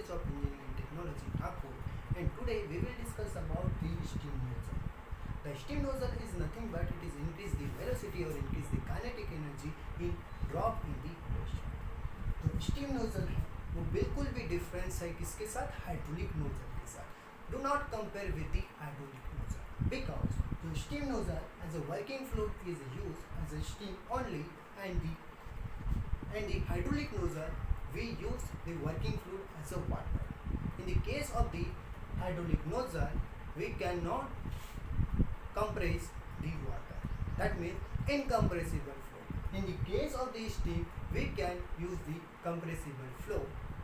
College of Engineering and Technology, Nagpur, and today we will discuss about the steam nozzle. The steam nozzle is nothing but it is increase the velocity or increase the kinetic energy in drop in the pressure. तो steam nozzle है वो बिल्कुल भी difference है किसके साथ, hydraulic nozzle के साथ. Do not compare with the hydraulic nozzle because the steam nozzle as a working fluid is used as a steam only, and the hydraulic nozzle we use the working fluid as a water. In the case of the hydraulic nozzle, we cannot compress the water. That means incompressible flow. In the case of the steam, we can use the compressible flow.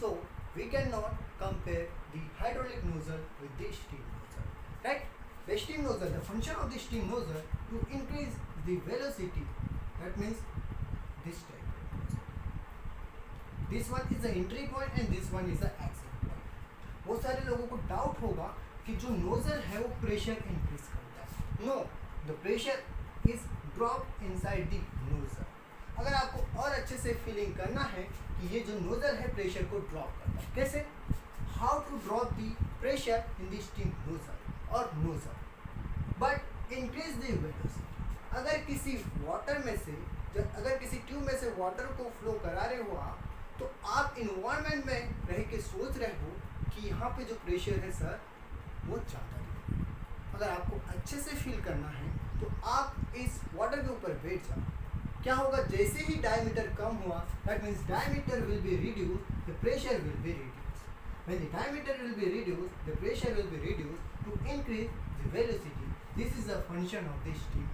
So we cannot compare the hydraulic nozzle with the steam nozzle. Right? The steam nozzle, the function of the steam nozzle to increase the velocity. That means this type. This one is the entry point and this one is the exit point. बहुत सारे लोगों को doubt होगा कि जो nozzle है वो pressure increase करता है. No, the pressure is drop inside the nozzle. अगर आपको और अच्छे से फीलिंग करना है कि ये जो नोजल है प्रेशर को ड्रॉप करता है, कैसे, how to drop the pressure in the steam nozzle और nozzle, but increase the velocity. अगर किसी वाटर में से अगर किसी ट्यूब में से वाटर को फ्लो करा रहे हो आप, तो आप इन्वायरमेंट में रह के सोच रहे हो कि यहाँ पे जो प्रेशर है सर वो ज़्यादा है. अगर आपको अच्छे से फील करना है तो आप इस वाटर के ऊपर बैठ जाओ. क्या होगा, जैसे ही डायमीटर कम हुआ, that means diameter will be reduce, the pressure will be reduce. When the diameter will be reduce, the pressure will be reduce to increase the velocity. This is the function of the steam.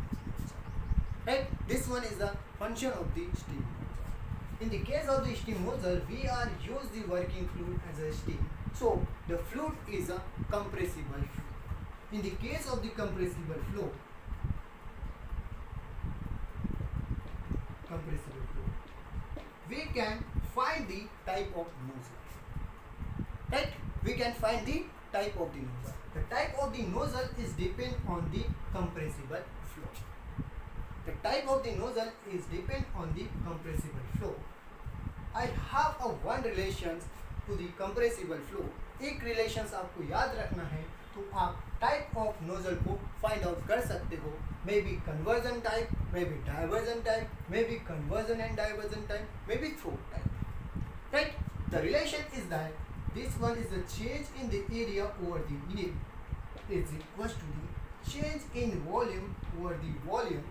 Right? This one is the function of the steam nozzle. In the case of the steam nozzle, we are use the working fluid as a steam. So the fluid is a compressible fluid. In the case of the compressible fluid, we can find the type of nozzle. Right? We can find the type of the nozzle. The type of the nozzle is depend on the compressible flow. The type of the nozzle is depend on the compressible flow. I have a one relations to the compressible flow. एक relations आपको याद रखना है तो आप type of nozzle को find out कर सकते हो. Maybe conversion type, maybe diversion type, maybe conversion and diversion type, maybe throw type. Right? The relation is that this one is the change in the area over the area is equals to the change in volume over the volume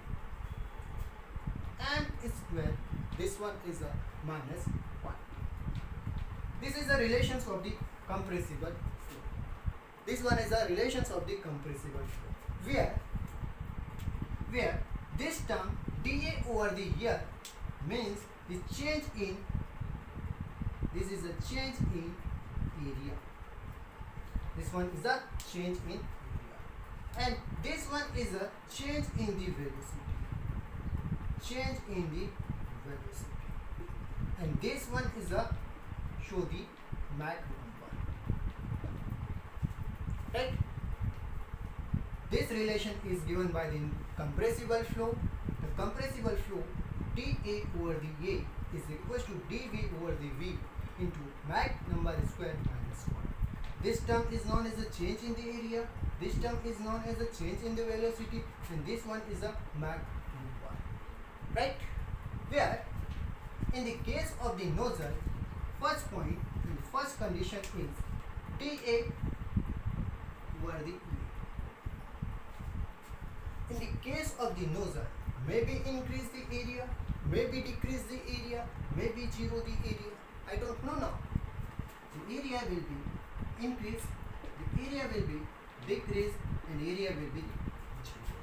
m square. This one is a minus 1. This is the relations of the compressible flow. This one is the relations of the compressible flow. Where this term dA over the year means the change in, this is a change in area. This one is a change in area. And this one is a change in the velocity. Change in the velocity. And this one is a show the Mach number. Right? This relation is given by the compressible flow. The compressible flow dA over the A is equal to dV over the V into Mach number square minus 1. This term is known as a change in the area. This term is known as a change in the velocity, and this one is a Mach number. Right? Where in the case of the nozzle, first point and first condition is dA over the E. In the case of the nozzle, maybe increase the area, maybe decrease the area, maybe zero the area. I don't know now. The area will be increase, the area will be decrease, and area will be zero.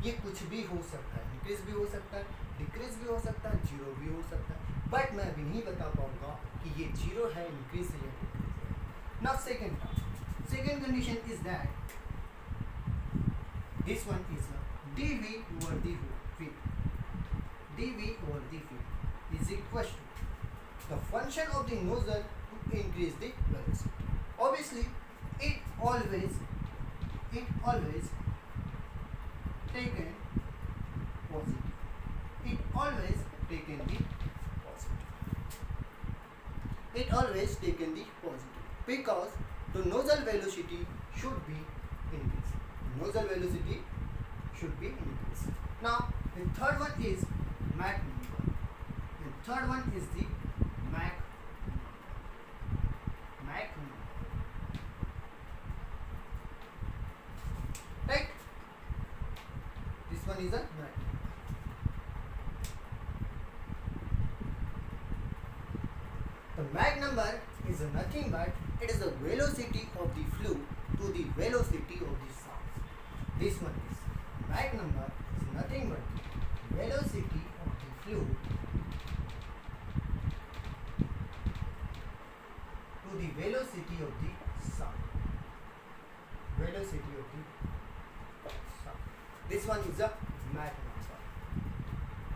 ये कुछ भी हो सकता है, increase भी हो सकता है, डिक्रीज भी हो सकता है, जीरो भी हो सकता है, बट मैं अभी नहीं बता पाऊंगा कि ये जीरो है, इंक्रीज है या डिक्रीज है. Now second condition is that this one is a dV over the V. dV over the V is equal to the function of the nozzle to increase the velocity. Obviously, it always taken positive. It always taken the positive. it always taken the positive, because the nozzle velocity should be increased. Nozzle velocity should be increased. Now the third one is Mach number. The third one is the Mach number. Right? This one is a Mach. The Mach number is nothing but it is the velocity of the fluid to the velocity of the sound. This one is Mach number is nothing but the velocity of the fluid to the velocity of the sound. Velocity of the sound. This one is a Mach number.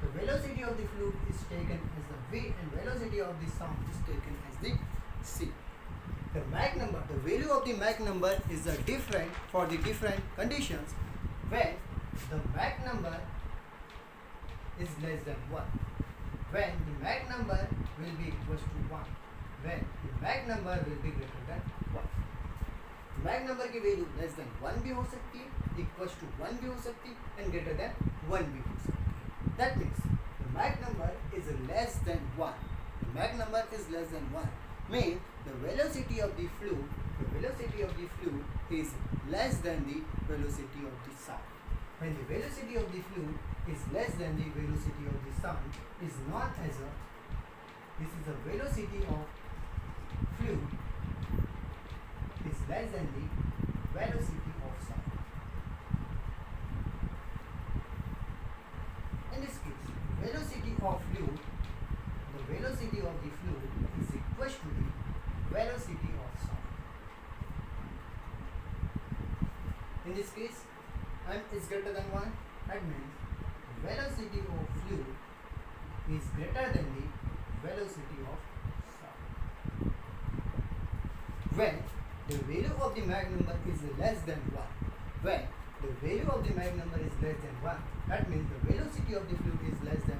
The velocity of the fluid is taken as the V and velocity of the sound is taken as the C. The Mach number, the value of the Mach number is different for the different conditions when the Mach number is less than 1. When the Mach number will be equals to 1. When the Mach number will be greater than 1. Mach number की value less than 1 भी हो सकती है, equals to 1 भी हो सकती है and greater than 1 भी हो सकती है. That means the Mach number is less than 1. The Mach number is less than 1 means the velocity of the fluid is less than the velocity of the sound. When the velocity of the fluid is less than the velocity of the sound is known as this is the velocity of fluid is less than the velocity of sound. In this case, velocity of fluid, the velocity of the fluid is equal to the velocity of sound. In this case, m is greater than 1. That means the velocity of fluid is greater than the velocity of sound. When the value of the Mach number is less than 1, when the value of the Mach number is less than 1, that means the velocity of the fluid is less than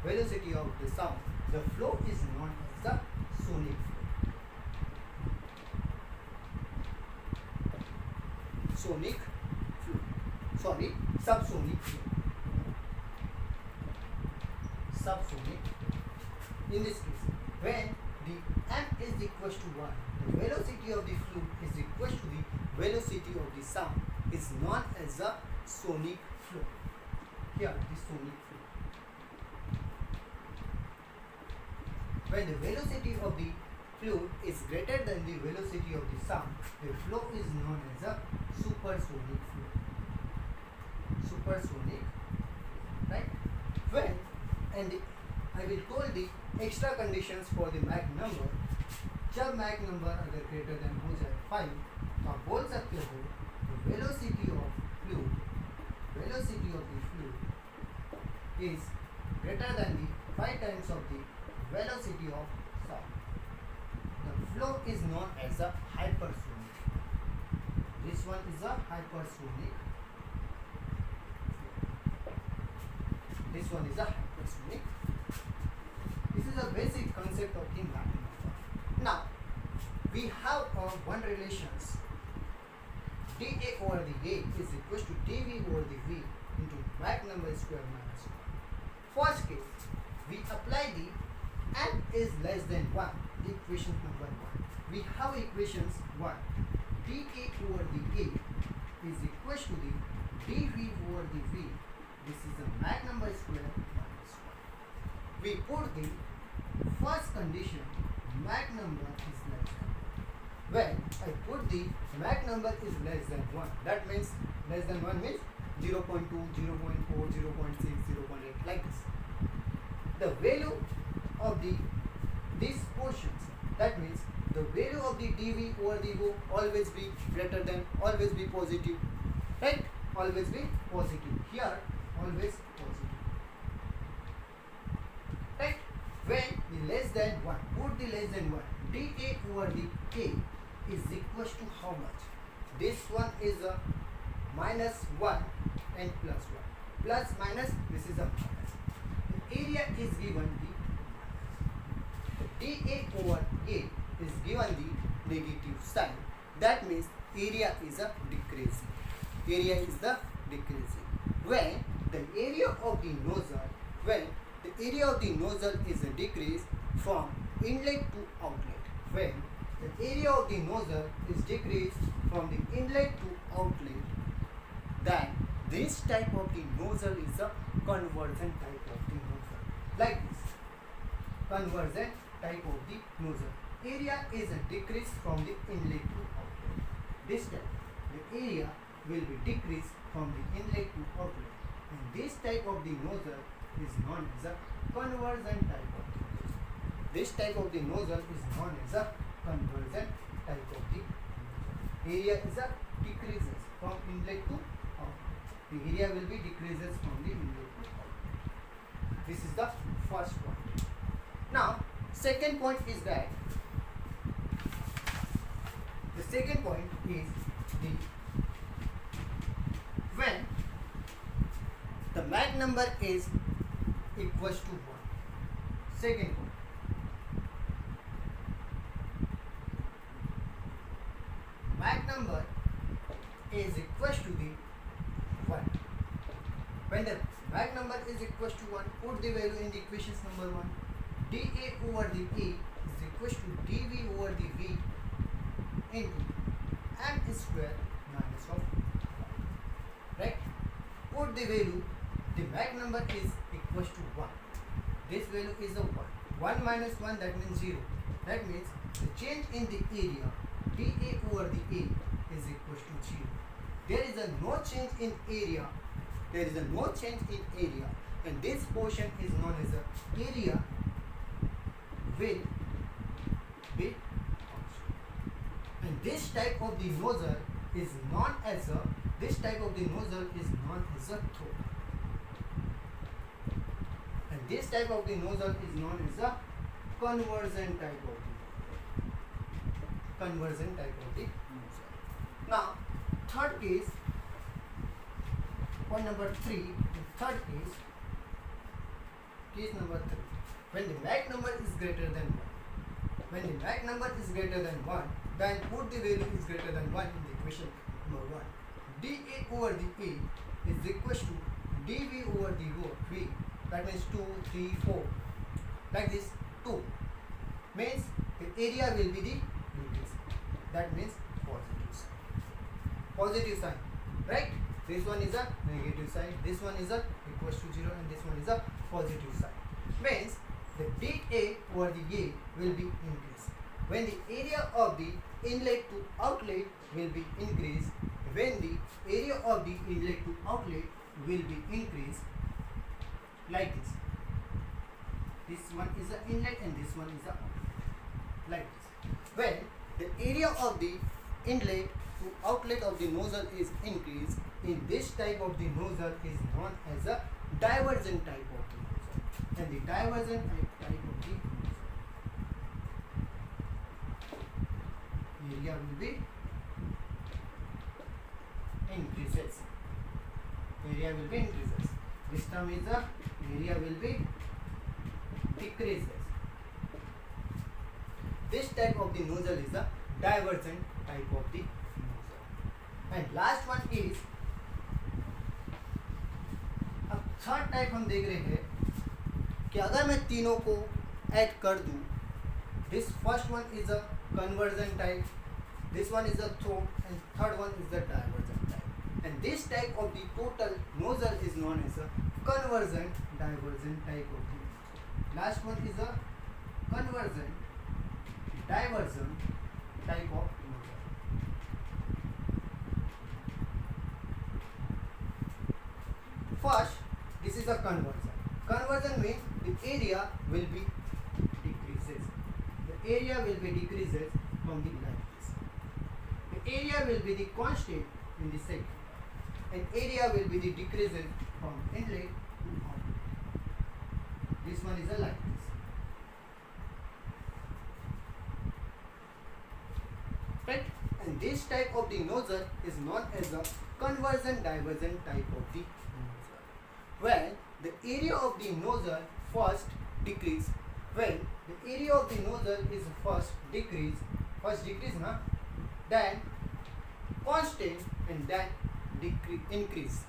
velocity of the sound. The flow is known as the sonic flow. Subsonic flow. Subsonic. In this case, when the m is equals to 1, the velocity of the fluid is equal to the velocity of the sound is known as the sonic flow. Here, the sonic flow. When the velocity of the fluid is greater than the velocity of the sound, the flow is known as a supersonic flow. Supersonic, right? When I will call the extra conditions for the Mach number. जब Mach number अगर greater than हो जाए 5, तो आप बोल सकते हो the velocity of the fluid is greater than the 5 times of the velocity of sound. The flow is known as a hypersonic. This one is a hypersonic. This one is a hypersonic. This is a basic concept of the Mach number. Now, we have one relations. dA over the A is equal to dV over the V into Mach number square minus 1. First case, we apply the m is less than 1, the equation number 1. We have equations 1. dA over the A is equal to the dV over the V. This is the Mach number square minus 1. We put the first condition, Mach number is less than 1. When I put the Mach number is less than 1, that means less than 1 means 0.2, 0.4, 0.6, 0.8 like this. The value of these portions, that means the value of the dV over the O always be greater than, always be positive, right? Always be positive. Here, always positive, right? When the less than 1, put the less than 1, dA over the K is equal to how much? This one is a minus 1 and plus 1. Plus minus, this is a minus. The area is given the dA over A is given the negative sign. That means area is a decreasing. Area is the decreasing. When the area of the nozzle is a decrease from inlet to outlet. When the area of the nozzle is decreased from the inlet to outlet, then this type of the nozzle is a conversion type of the nozzle. Like this. Conversion type of the nozzle. Area is a decrease from the inlet to outlet. This type, the area will be decreased from the inlet to outlet. And this type of the nozzle is known as a conversion type of the nozzle. This type of the nozzle is known as a conversion type of the nozzle. Area is a decreases from inlet to outlet. The area will be decreases from the inlet to outlet. This is the first point. Now, second point is that the second point is the when the Mach number is equals to 1. Second point. Mach number is equals to the 1. When the Mach number is equals to 1, put the value in the equations number 1. dA over the A is equals to dV over the V into m square minus of 1. Right? Put the value, the Mach number is equals to 1. This value is a 1. 1 minus 1, that means 0. That means the change in the area dA over the A is equals to 0. There is a no change in area. There is a no change in area, and this portion is known as a area will be constant. And this type of the nozzle is known as a throat. And this type of the nozzle is known as a conversion type of the nozzle. Now, third case, point number 3, the third case number 3. When the Mach number is greater than 1. When the Mach number is greater than 1, then put the value is greater than 1 in the equation number 1. dA over the A is equal to dV over the V. That means 2, 3, 4. Like this, 2. Means the area will be the decrease. That means positive sign. Positive sign. Right? This one is a negative sign. This one is a equals to 0, and this one is a positive sign. Means the dA over the A will be increased. When the area of the inlet to outlet will be increased, when the area of the inlet to outlet will be increased like this. This one is the inlet and this one is the outlet. Like this. When the area of the inlet to outlet of the nozzle is increased, in this type of the nozzle is known as a divergent type of the nozzle. And the divergent type of the nozzle, area will be increases. Area will be increases. This term is the area will be decreases. This type of the nozzle is the divergent type of the nozzle. And last one is, अब third type हम देख रहे हैं कि अगर मैं तीनों को ऐड कर दूं, this first one is a conversion type, this one is a throat, and third one is the divergent type. And this type of the total nozzle is known as a conversion divergent type of the nozzle. Last one is a conversion divergent type of nozzle. First, this is a conversion. Conversion means the area will be decreases. The area will be decreases from the like this. The area will be the constant in the second, and area will be the decreases from inlet to outlet. This one is a like this. Right? And this type of the nozzle is known as a conversion divergent type of the nozzle. When the area of the nozzle first decrease when the area of the nozzle is first decrease na, then constant and then increase.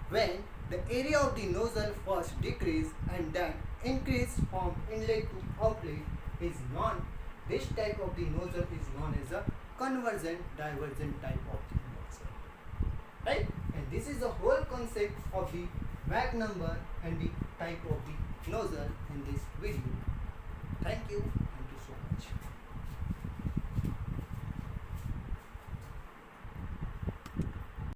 When the area of the nozzle first decrease and then increase from inlet to outlet is known, this type of the nozzle is known as a convergent divergent type of the nozzle, right? And this is the whole concept of the Mach number and the type of the nozzle in this video. Thank you.